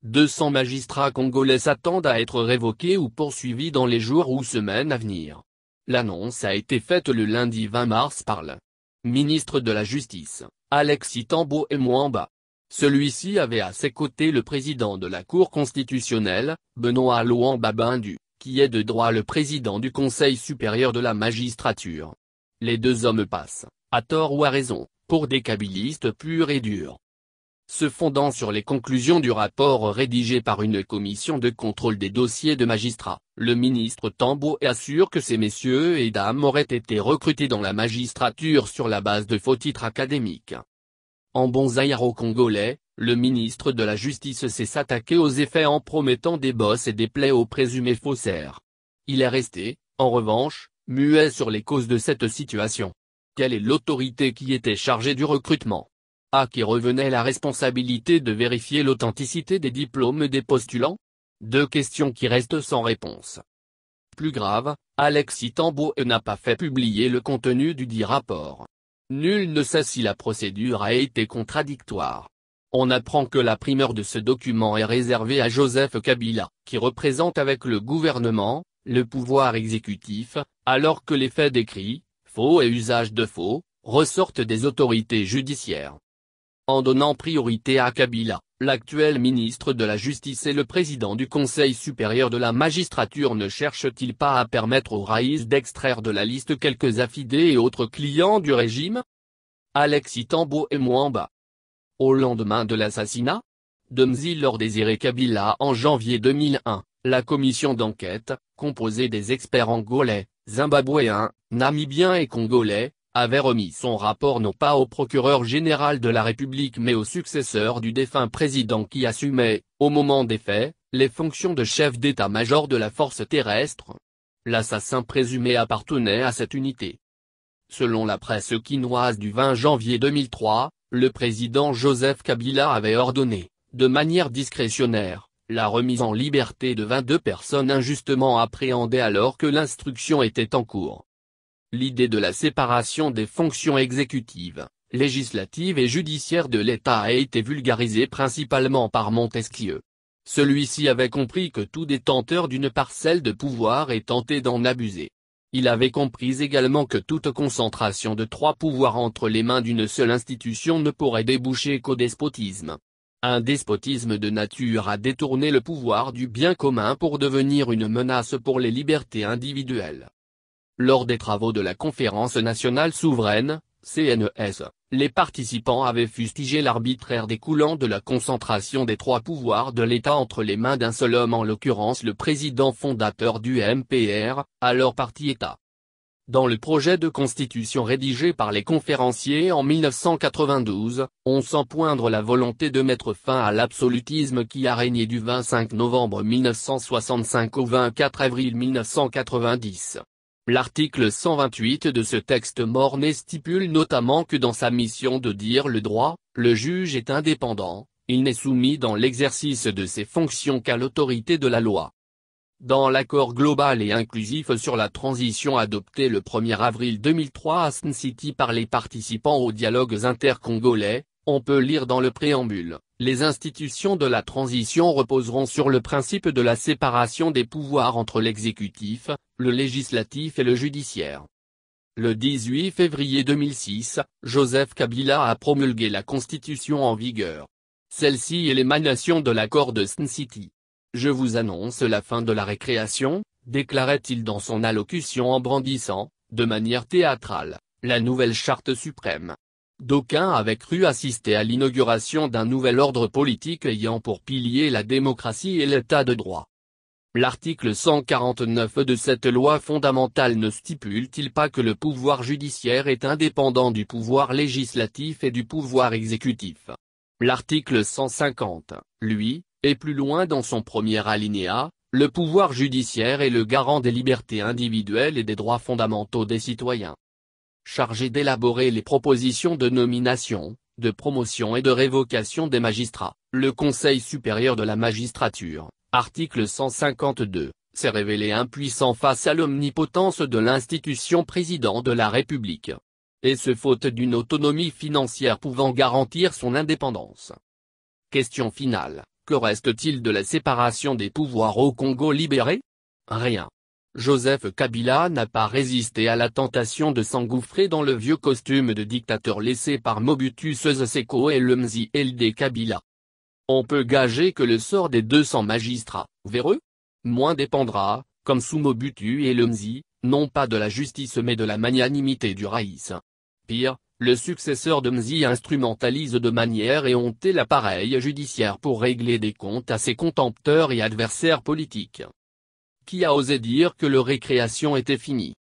200 magistrats congolais s'attendent à être révoqués ou poursuivis dans les jours ou semaines à venir. L'annonce a été faite le lundi 20 mars par le ministre de la Justice, Alexis Tambo Mwamba. Celui-ci avait à ses côtés le président de la Cour constitutionnelle, Benoît Luamba Bindu, qui est de droit le président du Conseil supérieur de la magistrature. Les deux hommes passent, à tort ou à raison, pour des kabylistes purs et durs. Se fondant sur les conclusions du rapport rédigé par une commission de contrôle des dossiers de magistrats, le ministre Tambo assure que ces messieurs et dames auraient été recrutés dans la magistrature sur la base de faux titres académiques. En bon zaïro-congolais, le ministre de la Justice s'est s'attaquer aux effets en promettant des bosses et des plaies aux présumés faussaires. Il est resté, en revanche, muet sur les causes de cette situation. Quelle est l'autorité qui était chargée du recrutement ? À qui revenait la responsabilité de vérifier l'authenticité des diplômes des postulants ? Deux questions qui restent sans réponse. Plus grave, Alexis Tambo n'a pas fait publier le contenu du dit rapport. Nul ne sait si la procédure a été contradictoire. On apprend que la primeur de ce document est réservée à Joseph Kabila, qui représente avec le gouvernement, le pouvoir exécutif, alors que les faits décrits, faux et usage de faux, ressortent des autorités judiciaires. En donnant priorité à Kabila, l'actuel ministre de la Justice et le président du Conseil supérieur de la magistrature ne cherchent-ils pas à permettre aux raïs d'extraire de la liste quelques affidés et autres clients du régime ? Alexis Tambo Mwamba. Au lendemain de l'assassinat de Mzilor Désiré Kabila en janvier 2001, la commission d'enquête, composée des experts angolais, zimbabwéens, namibiens et congolais, avait remis son rapport non pas au procureur général de la République mais au successeur du défunt président qui assumait, au moment des faits, les fonctions de chef d'état-major de la force terrestre. L'assassin présumé appartenait à cette unité. Selon la presse quinoise du 20 janvier 2003, le président Joseph Kabila avait ordonné, de manière discrétionnaire, la remise en liberté de 22 personnes injustement appréhendées alors que l'instruction était en cours. L'idée de la séparation des fonctions exécutives, législatives et judiciaires de l'État a été vulgarisée principalement par Montesquieu. Celui-ci avait compris que tout détenteur d'une parcelle de pouvoir est tenté d'en abuser. Il avait compris également que toute concentration de trois pouvoirs entre les mains d'une seule institution ne pourrait déboucher qu'au despotisme. Un despotisme de nature à détourner le pouvoir du bien commun pour devenir une menace pour les libertés individuelles. Lors des travaux de la Conférence nationale souveraine, CNES, les participants avaient fustigé l'arbitraire découlant de la concentration des trois pouvoirs de l'État entre les mains d'un seul homme, en l'occurrence le président fondateur du MPR, alors parti État. Dans le projet de constitution rédigé par les conférenciers en 1992, on sent poindre la volonté de mettre fin à l'absolutisme qui a régné du 25 novembre 1965 au 24 avril 1990. L'article 128 de ce texte mort-né stipule notamment que dans sa mission de dire le droit, le juge est indépendant, il n'est soumis dans l'exercice de ses fonctions qu'à l'autorité de la loi. Dans l'accord global et inclusif sur la transition adopté le 1er avril 2003 à Sun City par les participants aux dialogues intercongolais, on peut lire dans le préambule: les institutions de la transition reposeront sur le principe de la séparation des pouvoirs entre l'exécutif, le législatif et le judiciaire. Le 18 février 2006, Joseph Kabila a promulgué la constitution en vigueur. Celle-ci est l'émanation de l'accord de Sun City. Je vous annonce la fin de la récréation, déclarait-il dans son allocution en brandissant, de manière théâtrale, la nouvelle charte suprême. D'aucuns avaient cru assister à l'inauguration d'un nouvel ordre politique ayant pour pilier la démocratie et l'état de droit. L'article 149 de cette loi fondamentale ne stipule-t-il pas que le pouvoir judiciaire est indépendant du pouvoir législatif et du pouvoir exécutif? L'article 150, lui, est plus loin dans son premier alinéa: le pouvoir judiciaire est le garant des libertés individuelles et des droits fondamentaux des citoyens. Chargé d'élaborer les propositions de nomination, de promotion et de révocation des magistrats, le Conseil supérieur de la magistrature, article 152, s'est révélé impuissant face à l'omnipotence de l'institution président de la République. Et ce faute d'une autonomie financière pouvant garantir son indépendance. Question finale: Que reste-t-il de la séparation des pouvoirs au Congo libéré? Rien. Joseph Kabila n'a pas résisté à la tentation de s'engouffrer dans le vieux costume de dictateur laissé par Mobutu Sese Seko et le Mzi-LD Kabila. On peut gager que le sort des 200 magistrats, véreux, moins dépendra, comme sous Mobutu et le Mzi, non pas de la justice mais de la magnanimité du Raïs. Pire, le successeur de Mzi instrumentalise de manière éhontée l'appareil judiciaire pour régler des comptes à ses contempteurs et adversaires politiques. Qui a osé dire que leur récréation était finie?